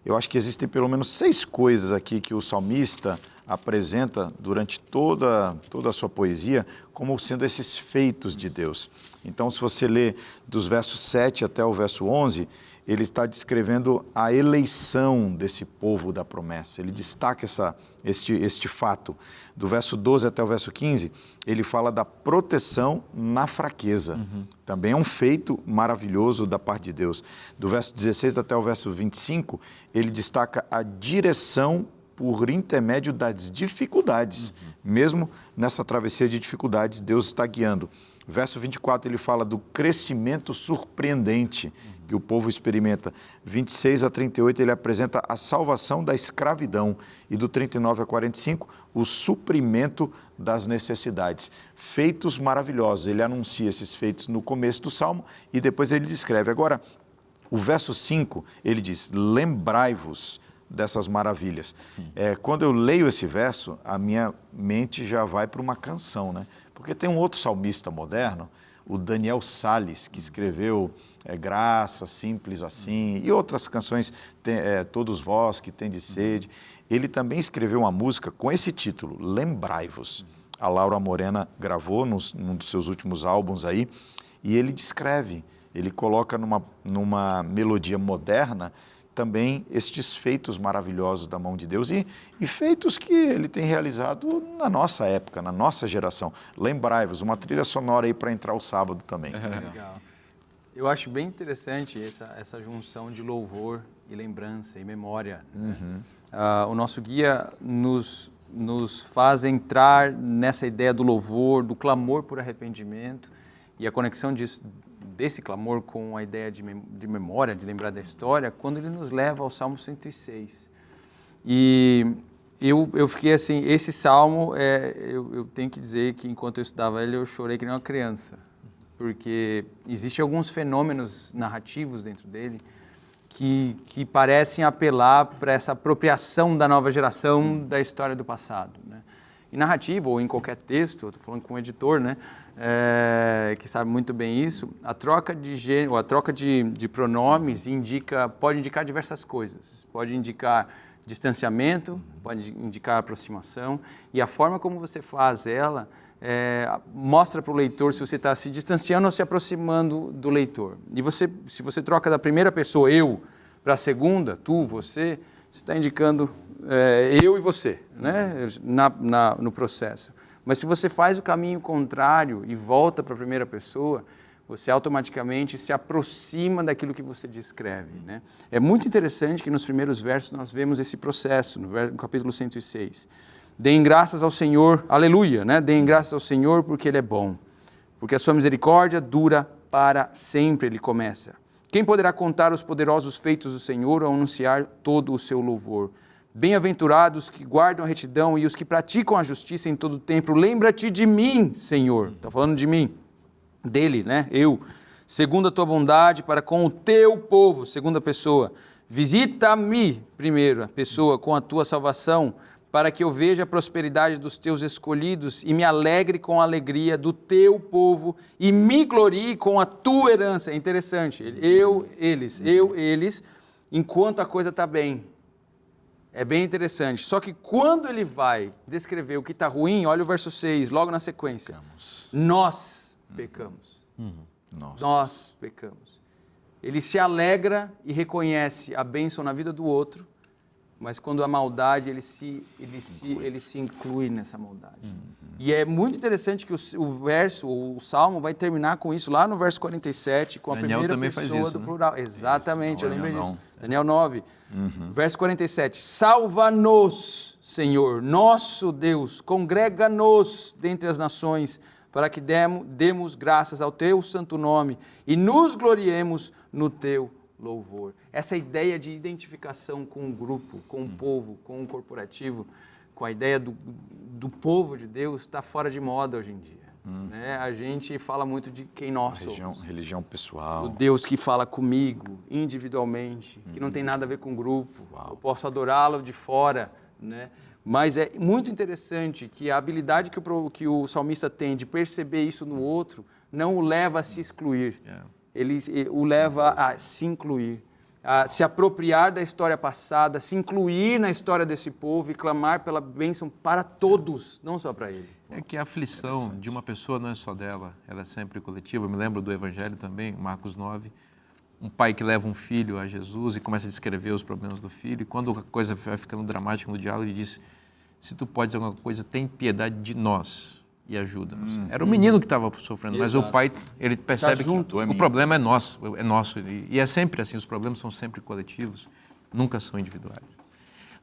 Eu acho que existem pelo menos 6 coisas aqui que o salmista apresenta durante toda a sua poesia como sendo esses feitos de Deus. Então, se você ler dos versos 7 até o verso 11, ele está descrevendo a eleição desse povo da promessa. Ele destaca este fato. Do verso 12 até o verso 15, ele fala da proteção na fraqueza. Também é um feito maravilhoso da parte de Deus. Do verso 16 até o verso 25, ele destaca a direção por intermédio das dificuldades. Mesmo nessa travessia de dificuldades, Deus está guiando. Verso 24, ele fala do crescimento surpreendente que o povo experimenta. 26 a 38, ele apresenta a salvação da escravidão. E do 39 a 45, o suprimento das necessidades. Feitos maravilhosos. Ele anuncia esses feitos no começo do Salmo e depois ele descreve. Agora, o verso 5, ele diz, lembrai-vos dessas maravilhas. Quando eu leio esse verso, a minha mente já vai para uma canção, né? Porque tem um outro salmista moderno, o Daniel Salles, que escreveu Graça, Simples Assim, e outras canções, Todos Vós que Tendes Sede. Ele também escreveu uma música com esse título, Lembrai-vos. A Laura Morena gravou num dos seus últimos álbuns aí, e ele descreve, ele coloca numa melodia moderna também estes feitos maravilhosos da mão de Deus e feitos que ele tem realizado na nossa época, na nossa geração. Lembrai-vos, uma trilha sonora aí para entrar o sábado também. Legal. Eu acho bem interessante essa junção de louvor e lembrança e memória. O nosso guia nos faz entrar nessa ideia do louvor, do clamor por arrependimento e a conexão desse clamor com a ideia de memória, de lembrar da história, quando ele nos leva ao Salmo 106. E eu fiquei assim, esse Salmo, eu tenho que dizer que enquanto eu estudava ele, eu chorei que nem uma criança, porque existem alguns fenômenos narrativos dentro dele que parecem apelar para essa apropriação da nova geração da história do passado, né? Em narrativa ou em qualquer texto, eu estou falando com um editor, né, que sabe muito bem isso, a troca de gênero, a troca de pronomes pode indicar diversas coisas. Pode indicar distanciamento, pode indicar aproximação, e a forma como você faz ela mostra para o leitor se você está se distanciando ou se aproximando do leitor. E se você troca da primeira pessoa, eu, para a segunda, tu, você está indicando eu e você, né, no processo. Mas se você faz o caminho contrário e volta para a primeira pessoa, você automaticamente se aproxima daquilo que você descreve, né? É muito interessante que nos primeiros versos nós vemos esse processo, no capítulo 106. Deem graças ao Senhor, aleluia, né? Deem graças ao Senhor porque Ele é bom, porque a sua misericórdia dura para sempre, ele começa. Quem poderá contar os poderosos feitos do Senhor ou anunciar todo o seu louvor? Bem-aventurados que guardam a retidão e os que praticam a justiça em todo o tempo. Lembra-te de mim, Senhor. Está falando de mim, dele, né? Eu. Segundo a tua bondade para com o teu povo, segunda pessoa. Visita-me, primeira pessoa, com a tua salvação, para que eu veja a prosperidade dos teus escolhidos e me alegre com a alegria do teu povo e me glorie com a tua herança. É interessante. Eles, enquanto a coisa está bem. É bem interessante. Só que quando ele vai descrever o que está ruim, olha o verso 6, logo na sequência. Nós pecamos. Nós pecamos. Ele se alegra e reconhece a bênção na vida do outro mas quando a maldade, ele se inclui nessa maldade. E é muito interessante que o Salmo vai terminar com isso, lá no verso 47, com a Daniel primeira também pessoa faz isso, do né? plural. Exatamente, eu lembrei Daniel disso. Daniel 9, verso 47. Salva-nos, Senhor, nosso Deus, congrega-nos dentre as nações, para que demos graças ao teu santo nome e nos gloriemos no teu louvor. Essa ideia de identificação com o grupo, com o povo, com o corporativo, com a ideia do povo de Deus, está fora de moda hoje em dia. Né? A gente fala muito de quem nós somos. Religião pessoal. O Deus que fala comigo individualmente, que não tem nada a ver com o grupo. Eu posso adorá-lo de fora, né? Mas é muito interessante que a habilidade que o salmista tem de perceber isso no outro não o leva a se excluir. Ele o leva a se incluir, a se apropriar da história passada, se incluir na história desse povo e clamar pela bênção para todos, não só para ele. É que a aflição de uma pessoa não é só dela, ela é sempre coletiva. Eu me lembro do Evangelho também, Marcos 9, um pai que leva um filho a Jesus e começa a descrever os problemas do filho, e quando a coisa vai ficando dramática no diálogo, ele diz: se tu podes alguma coisa, tem piedade de nós e ajuda-nos. Era o menino que estava sofrendo, mas o pai, ele percebe que o problema é nosso. E é sempre assim, os problemas são sempre coletivos, nunca são individuais.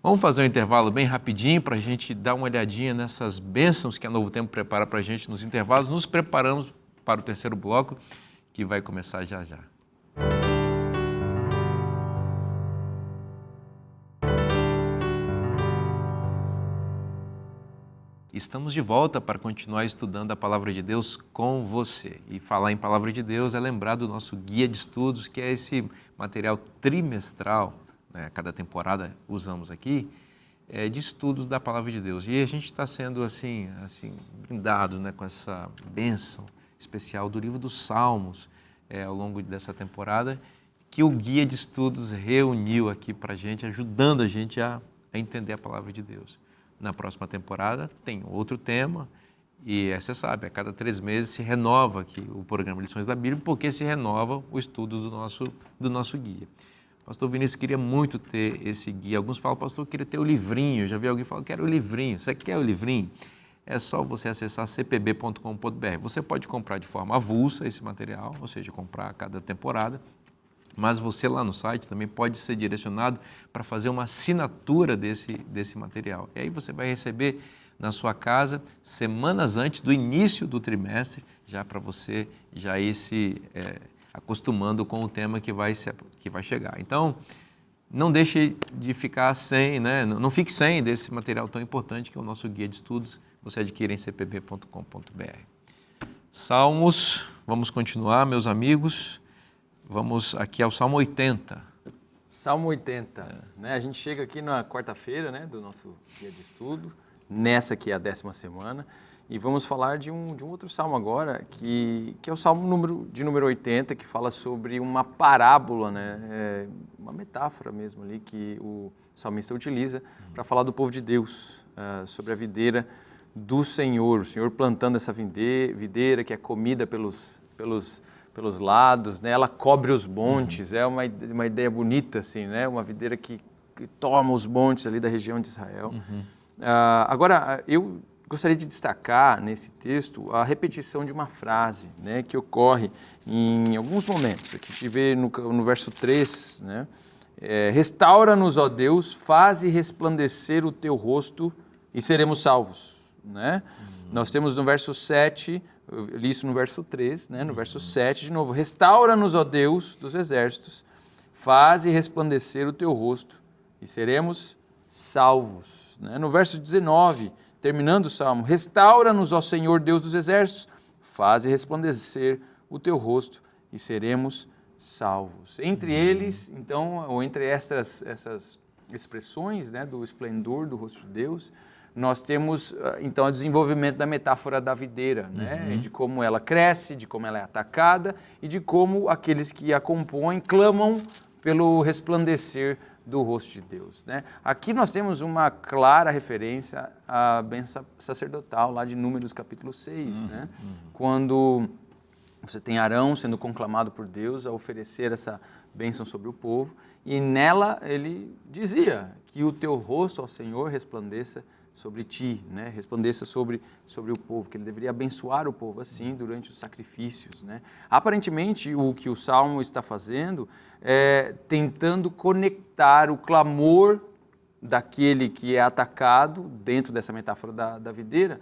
Vamos fazer um intervalo bem rapidinho para a gente dar uma olhadinha nessas bênçãos que a Novo Tempo prepara para a gente nos intervalos. Nos preparamos para o terceiro bloco, que vai começar já já. Estamos de volta para continuar estudando a Palavra de Deus com você. E falar em Palavra de Deus é lembrar do nosso guia de estudos, que é esse material trimestral, né? Cada temporada usamos aqui, de estudos da Palavra de Deus. E a gente está sendo assim brindado, né, com essa bênção especial do livro dos Salmos ao longo dessa temporada, que o guia de estudos reuniu aqui para a gente, ajudando a gente a entender a Palavra de Deus. Na próxima temporada tem outro tema e você sabe, a cada 3 meses se renova aqui o programa Lições da Bíblia, porque se renova o estudo do nosso guia. Pastor Vinícius queria muito ter esse guia. Alguns falam: pastor, eu queria ter o livrinho. Eu já vi alguém falar: quero o livrinho. Você quer o livrinho? É só você acessar cpb.com.br. Você pode comprar de forma avulsa esse material, ou seja, comprar a cada temporada. Mas você lá no site também pode ser direcionado para fazer uma assinatura desse material. E aí você vai receber na sua casa semanas antes do início do trimestre, já para você já ir se acostumando com o tema que vai chegar. Então, não deixe de ficar sem, né? Não fique sem desse material tão importante que é o nosso guia de estudos. Você adquire em cpb.com.br. Salmos, vamos continuar, meus amigos. Vamos aqui ao Salmo 80. Salmo 80. Né? A gente chega aqui na quarta-feira, né, do nosso dia de estudo, nessa que é a 10ª semana, e vamos falar de um outro salmo agora, que é o Salmo de número 80, que fala sobre uma parábola, né, uma metáfora mesmo ali, que o salmista utiliza para falar do povo de Deus, sobre a videira do Senhor, o Senhor plantando essa videira que é comida pelos lados, né? Ela cobre os montes, é uma ideia bonita, assim, né? Uma videira que toma os montes ali da região de Israel. Agora, eu gostaria de destacar nesse texto a repetição de uma frase, né? Que ocorre em alguns momentos. Aqui a gente vê no verso 3, né? Restaura-nos, ó Deus, faze resplandecer o teu rosto e seremos salvos, né? Nós temos no verso 7... Eu li isso no verso 3, né? No verso 7, de novo. Restaura-nos, ó Deus dos exércitos, faze resplandecer o teu rosto e seremos salvos. Né? No verso 19, terminando o salmo, restaura-nos, ó Senhor Deus dos exércitos, faze resplandecer o teu rosto e seremos salvos. Entre eles, então, ou entre essas expressões, né, do esplendor do rosto de Deus, nós temos, então, o desenvolvimento da metáfora da videira, né? De como ela cresce, de como ela é atacada e de como aqueles que a compõem clamam pelo resplandecer do rosto de Deus, né? Aqui nós temos uma clara referência à bênção sacerdotal, lá de Números capítulo 6, né? Quando Você tem Arão sendo conclamado por Deus a oferecer essa bênção sobre o povo, e nela ele dizia que o teu rosto, ao Senhor, resplandeça sobre ti, né? Resplandeça sobre o povo, que ele deveria abençoar o povo assim durante os sacrifícios, né? Aparentemente, o que o Salmo está fazendo é tentando conectar o clamor daquele que é atacado, dentro dessa metáfora da videira,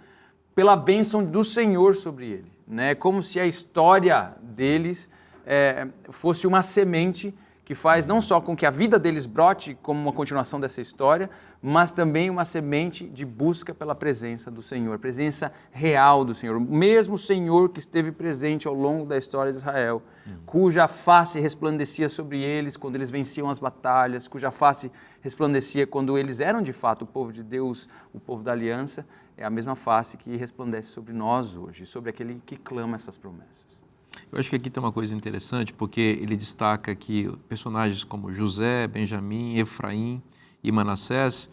pela bênção do Senhor sobre ele, né? Como se a história deles fosse uma semente que faz não só com que a vida deles brote como uma continuação dessa história, mas também uma semente de busca pela presença do Senhor, presença real do Senhor, o mesmo Senhor que esteve presente ao longo da história de Israel, cuja face resplandecia sobre eles quando eles venciam as batalhas, cuja face resplandecia quando eles eram de fato o povo de Deus, o povo da aliança, é a mesma face que resplandece sobre nós hoje, sobre aquele que clama essas promessas. Eu acho que aqui tem uma coisa interessante, porque ele destaca que personagens como José, Benjamim, Efraim e Manassés,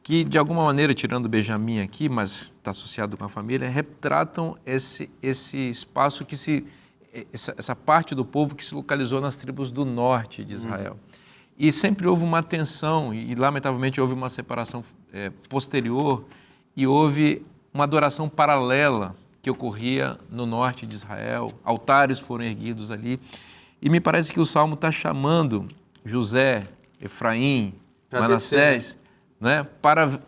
que de alguma maneira, tirando Benjamim aqui, mas está associado com a família, retratam esse espaço essa parte do povo que se localizou nas tribos do norte de Israel. E sempre houve uma tensão, e lamentavelmente houve uma separação posterior, e houve uma adoração paralela que ocorria no norte de Israel, altares foram erguidos ali, e me parece que o Salmo está chamando José, Efraim, Manassés, né, para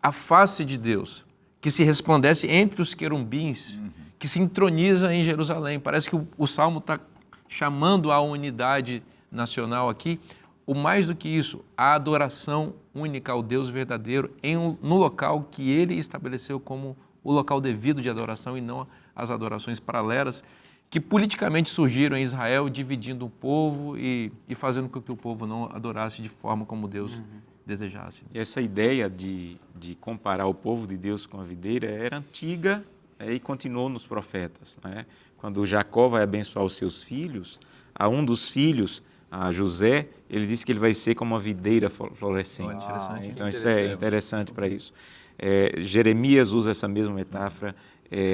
a face de Deus, que se resplandece entre os querubins, que se entroniza em Jerusalém. Parece que o Salmo está chamando a unidade nacional aqui, ou mais do que isso, a adoração única ao Deus verdadeiro no local que ele estabeleceu como o local devido de adoração e não as adorações paralelas que politicamente surgiram em Israel, dividindo o povo e fazendo com que o povo não adorasse de forma como Deus desejasse. E essa ideia de comparar o povo de Deus com a videira era antiga e continuou nos profetas, né? Quando Jacó vai abençoar os seus filhos, a um dos filhos, a José, ele disse que ele vai ser como uma videira florescente. Então isso é interessante para isso. Jeremias usa essa mesma metáfora,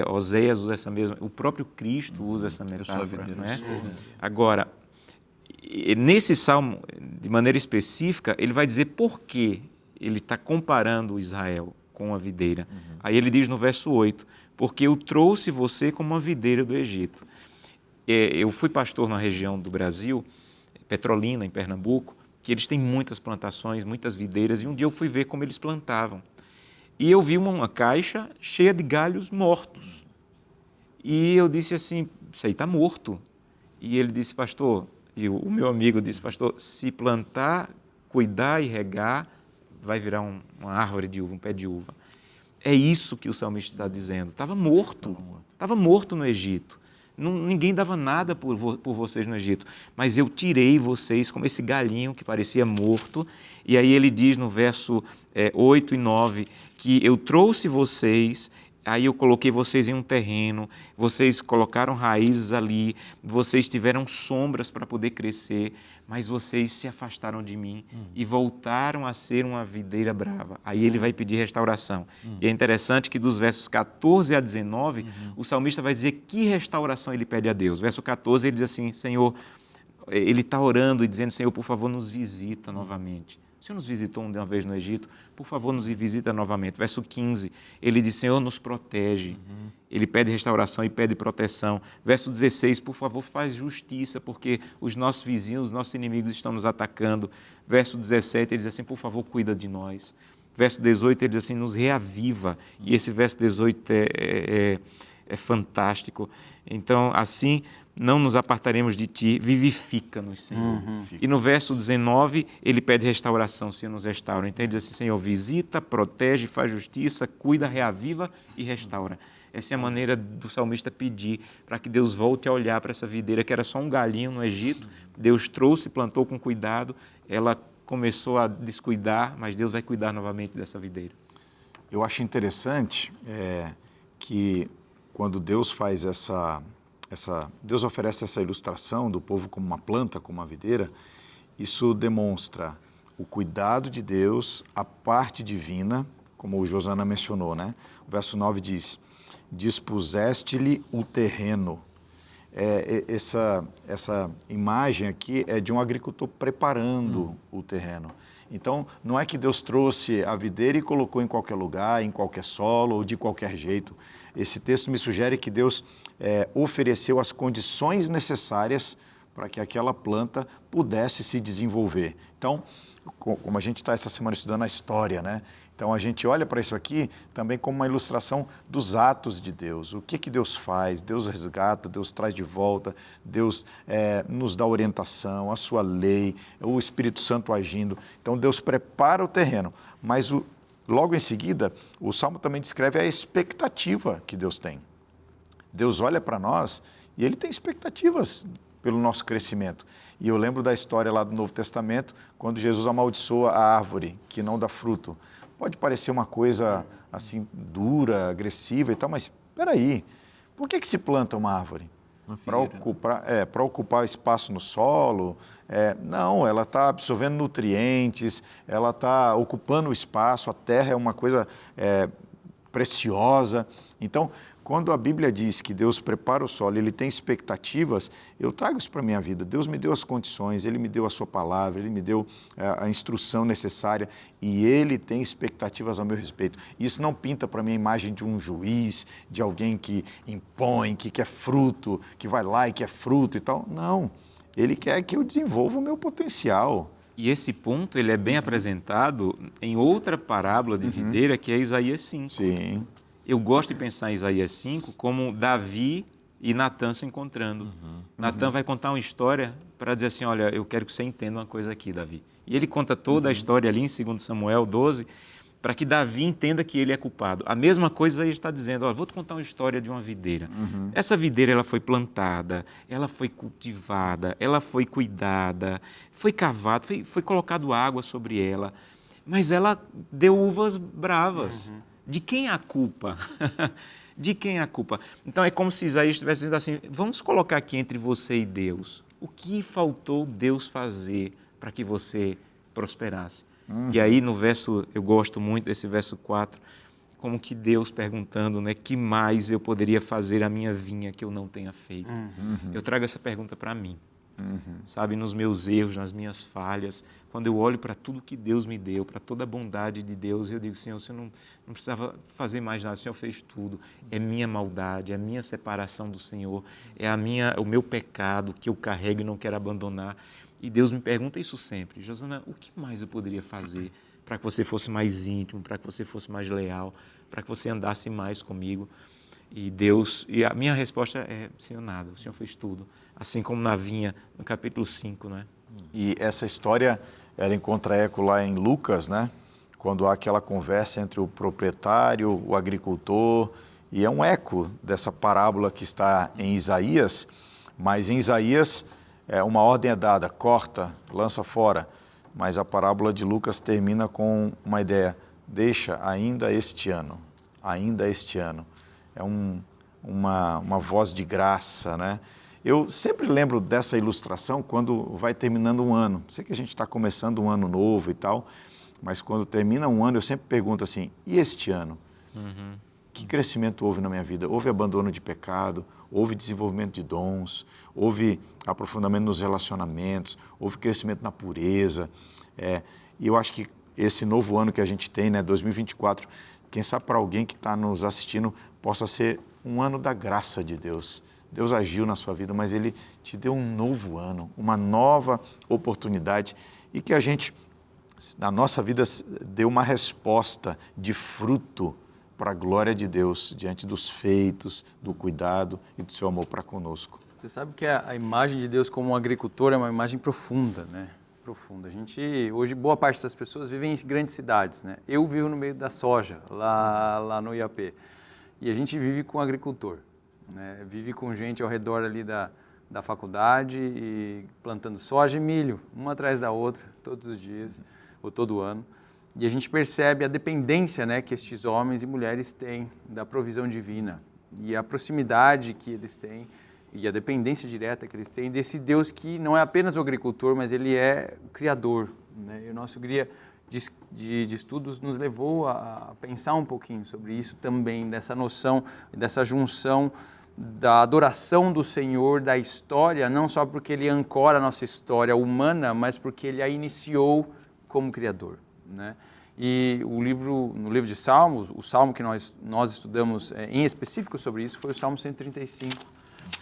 Oséias usa essa mesma, o próprio Cristo usa essa metáfora, né? Agora, nesse salmo, de maneira específica, ele vai dizer por que ele está comparando Israel com a videira. Aí ele diz no verso 8, porque eu trouxe você como uma videira do Egito. Eu fui pastor na região do Brasil, Petrolina, em Pernambuco, que eles têm muitas plantações, muitas videiras, e um dia eu fui ver como eles plantavam. E eu vi uma caixa cheia de galhos mortos. E eu disse assim, isso aí está morto. E ele disse, pastor, e o meu amigo disse, pastor, se plantar, cuidar e regar, vai virar uma árvore de uva, um pé de uva. É isso que o salmista está dizendo. Estava morto no Egito. Ninguém dava nada por vocês no Egito, mas eu tirei vocês como esse galinho que parecia morto. E aí ele diz no verso 8 e 9 que eu trouxe vocês, aí eu coloquei vocês em um terreno, vocês colocaram raízes ali, vocês tiveram sombras para poder crescer, mas vocês se afastaram de mim e voltaram a ser uma videira brava. Aí ele vai pedir restauração. E é interessante que dos versos 14 a 19, o salmista vai dizer que restauração ele pede a Deus. Verso 14 ele diz assim, Senhor, ele está orando e dizendo, Senhor, por favor, nos visita novamente. O Senhor nos visitou uma vez no Egito, por favor, nos visita novamente. Verso 15, ele diz, Senhor, nos protege. Ele pede restauração e pede proteção. Verso 16, por favor, faz justiça, porque os nossos vizinhos, os nossos inimigos estão nos atacando. Verso 17, ele diz assim, por favor, cuida de nós. Verso 18, ele diz assim, nos reaviva. E esse verso 18 é fantástico. Então, assim, não nos apartaremos de ti, vivifica-nos, Senhor. E no verso 19, ele pede restauração, Senhor, nos restaura. Então ele diz assim, Senhor, visita, protege, faz justiça, cuida, reaviva e restaura. Essa é a maneira do salmista pedir para que Deus volte a olhar para essa videira que era só um galinho no Egito. Deus trouxe, plantou com cuidado, ela começou a descuidar, mas Deus vai cuidar novamente dessa videira. Eu acho interessante que quando Deus faz Deus oferece essa ilustração do povo como uma planta, como uma videira, isso demonstra o cuidado de Deus, a parte divina, como o Josana mencionou, né? O verso 9 diz, dispuseste-lhe o terreno. essa imagem aqui é de um agricultor preparando o terreno. Então, não é que Deus trouxe a videira e colocou em qualquer lugar, em qualquer solo ou de qualquer jeito. Esse texto me sugere que Deus ofereceu as condições necessárias para que aquela planta pudesse se desenvolver. Então, como a gente está essa semana estudando a história, né? Então a gente olha para isso aqui também como uma ilustração dos atos de Deus. O que Deus faz? Deus resgata, Deus traz de volta, Deus nos dá orientação, a sua lei, o Espírito Santo agindo. Então Deus prepara o terreno, mas logo em seguida o Salmo também descreve a expectativa que Deus tem. Deus olha para nós e Ele tem expectativas pelo nosso crescimento. E eu lembro da história lá do Novo Testamento, quando Jesus amaldiçoa a árvore que não dá fruto. Pode parecer uma coisa assim dura, agressiva e tal, mas espera aí, por que se planta uma árvore? Para ocupar espaço no solo? Não, ela está absorvendo nutrientes, ela está ocupando o espaço, a terra é uma coisa preciosa. Então, quando a Bíblia diz que Deus prepara o solo, Ele tem expectativas, eu trago isso para a minha vida. Deus me deu as condições, Ele me deu a sua palavra, Ele me deu a instrução necessária e Ele tem expectativas a meu respeito. Isso não pinta para mim a imagem de um juiz, de alguém que impõe, que quer fruto, que vai lá e quer fruto e tal. Não, Ele quer que eu desenvolva o meu potencial. E esse ponto ele é bem apresentado em outra parábola de videira, que é Isaías 5. Sim. Eu gosto de pensar em Isaías 5 como Davi e Natã se encontrando. Natã vai contar uma história para dizer assim, olha, eu quero que você entenda uma coisa aqui, Davi. E ele conta toda a história ali em 2 Samuel 12, para que Davi entenda que ele é culpado. A mesma coisa ele está dizendo, olha, vou te contar uma história de uma videira. Essa videira ela foi plantada, ela foi cultivada, ela foi cuidada, foi cavada, foi colocado água sobre ela, mas ela deu uvas bravas. De quem é a culpa? De quem é a culpa? Então é como se Isaías estivesse dizendo assim, vamos colocar aqui entre você e Deus. O que faltou Deus fazer para que você prosperasse? E aí no verso, eu gosto muito desse verso 4, como que Deus perguntando, né, que mais eu poderia fazer a minha vinha que eu não tenha feito? Eu trago essa pergunta para mim. Sabe, nos meus erros, nas minhas falhas, quando eu olho para tudo que Deus me deu, para toda a bondade de Deus, eu digo, Senhor, o Senhor não precisava fazer mais nada, o Senhor fez tudo. É minha maldade, é minha separação do Senhor, o meu pecado que eu carrego e não quero abandonar. E Deus me pergunta isso sempre, Josana, o que mais eu poderia fazer para que você fosse mais íntimo, para que você fosse mais leal, para que você andasse mais comigo? E a minha resposta é, Senhor, nada, o Senhor fez tudo. Assim como na vinha, no capítulo 5, né? E essa história, ela encontra eco lá em Lucas, né? Quando há aquela conversa entre o proprietário, o agricultor, e é um eco dessa parábola que está em Isaías, mas em Isaías uma ordem é dada, corta, lança fora, mas a parábola de Lucas termina com uma ideia, deixa ainda este ano. É uma voz de graça, né? Eu sempre lembro dessa ilustração quando vai terminando um ano. Sei que a gente está começando um ano novo e tal, mas quando termina um ano eu sempre pergunto assim, e este ano? Que crescimento houve na minha vida? Houve abandono de pecado? Houve desenvolvimento de dons? Houve aprofundamento nos relacionamentos? Houve crescimento na pureza? E eu acho que esse novo ano que a gente tem, né, 2024, quem sabe para alguém que está nos assistindo, possa ser um ano da graça de Deus. Deus agiu na sua vida, mas Ele te deu um novo ano, uma nova oportunidade e que a gente, na nossa vida, dê uma resposta de fruto para a glória de Deus, diante dos feitos, do cuidado e do seu amor para conosco. Você sabe que a imagem de Deus como um agricultor é uma imagem profunda, né? Profunda. Hoje, boa parte das pessoas vivem em grandes cidades, né? Eu vivo no meio da soja, lá no IAP, e a gente vive com agricultor. Né? Vive com gente ao redor ali da faculdade e plantando soja e milho, uma atrás da outra, todos os dias, ou todo ano. E a gente percebe a dependência, né, que estes homens e mulheres têm da provisão divina e a proximidade que eles têm e a dependência direta que eles têm desse Deus que não é apenas o agricultor, mas Ele é o Criador. Né? E o nosso guia de estudos nos levou a pensar um pouquinho sobre isso também, dessa noção, dessa junção da adoração do Senhor, da história, não só porque Ele ancora a nossa história humana, mas porque Ele a iniciou como Criador, né? E no livro de Salmos, o Salmo que nós estudamos em específico sobre isso foi o Salmo 135.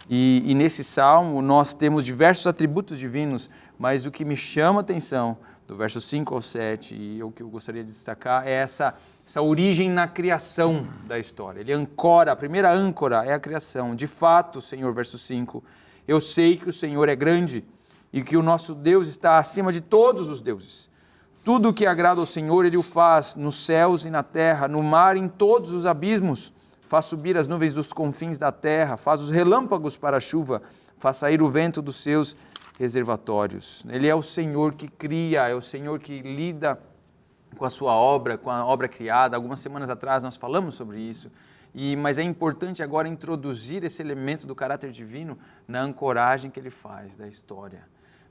E nesse Salmo nós temos diversos atributos divinos, mas o que me chama a atenção, do verso 5 ao 7, e o que eu gostaria de destacar, é essa origem na criação da história. Ele ancora, a primeira âncora é a criação. De fato, Senhor, verso 5, eu sei que o Senhor é grande e que o nosso Deus está acima de todos os deuses. Tudo o que agrada ao Senhor, Ele o faz, nos céus e na terra, no mar e em todos os abismos. Faz subir as nuvens dos confins da terra, faz os relâmpagos para a chuva, faz sair o vento dos seus reservatórios. Ele é o Senhor que cria, é o Senhor que lida com a sua obra, com a obra criada. Algumas semanas atrás nós falamos sobre isso, mas é importante agora introduzir esse elemento do caráter divino na ancoragem que Ele faz da história.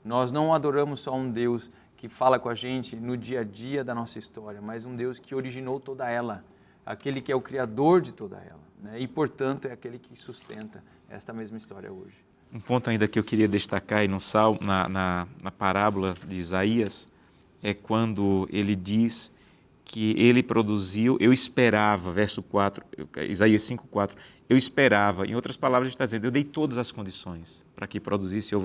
Nós não adoramos só um Deus que fala com a gente no dia a dia da nossa história, mas um Deus que originou toda ela, aquele que é o Criador de toda ela, né? E, portanto, é aquele que sustenta esta mesma história hoje. Um ponto ainda que eu queria destacar aí no Salmo, na parábola de Isaías, é quando ele diz que ele produziu, eu esperava, verso 4, Isaías 5,4, eu esperava, em outras palavras ele está dizendo, eu dei todas as condições para que produzisse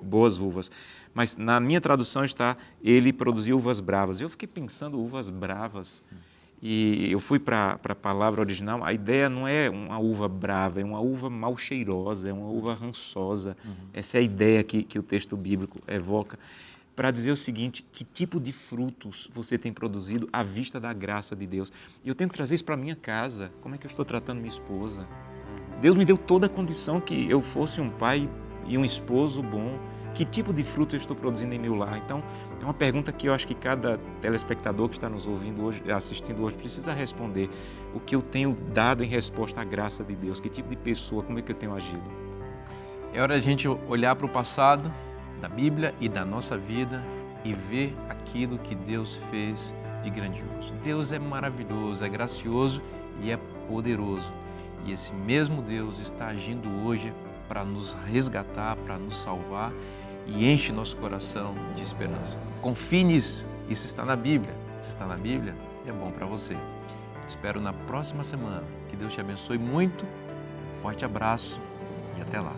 boas uvas, mas na minha tradução está, ele produziu uvas bravas. Eu fiquei pensando, uvas bravas, e eu fui para a palavra original, a ideia não é uma uva brava, é uma uva mal cheirosa, é uma uva rançosa. Essa é a ideia que o texto bíblico evoca, para dizer o seguinte, que tipo de frutos você tem produzido à vista da graça de Deus. E eu tenho que trazer isso para a minha casa, como é que eu estou tratando minha esposa? Deus me deu toda a condição que eu fosse um pai e um esposo bom. Que tipo de fruto eu estou produzindo em meu lar? Então, é uma pergunta que eu acho que cada telespectador que está nos ouvindo hoje, assistindo hoje, precisa responder. O que eu tenho dado em resposta à graça de Deus? Que tipo de pessoa, como é que eu tenho agido? É hora de a gente olhar para o passado da Bíblia e da nossa vida e ver aquilo que Deus fez de grandioso. Deus é maravilhoso, é gracioso e é poderoso. E esse mesmo Deus está agindo hoje para nos resgatar, para nos salvar e enche nosso coração de esperança. Confie nisso, isso está na Bíblia. Se está na Bíblia, é bom para você. Espero na próxima semana. Que Deus te abençoe muito. Um forte abraço e até lá.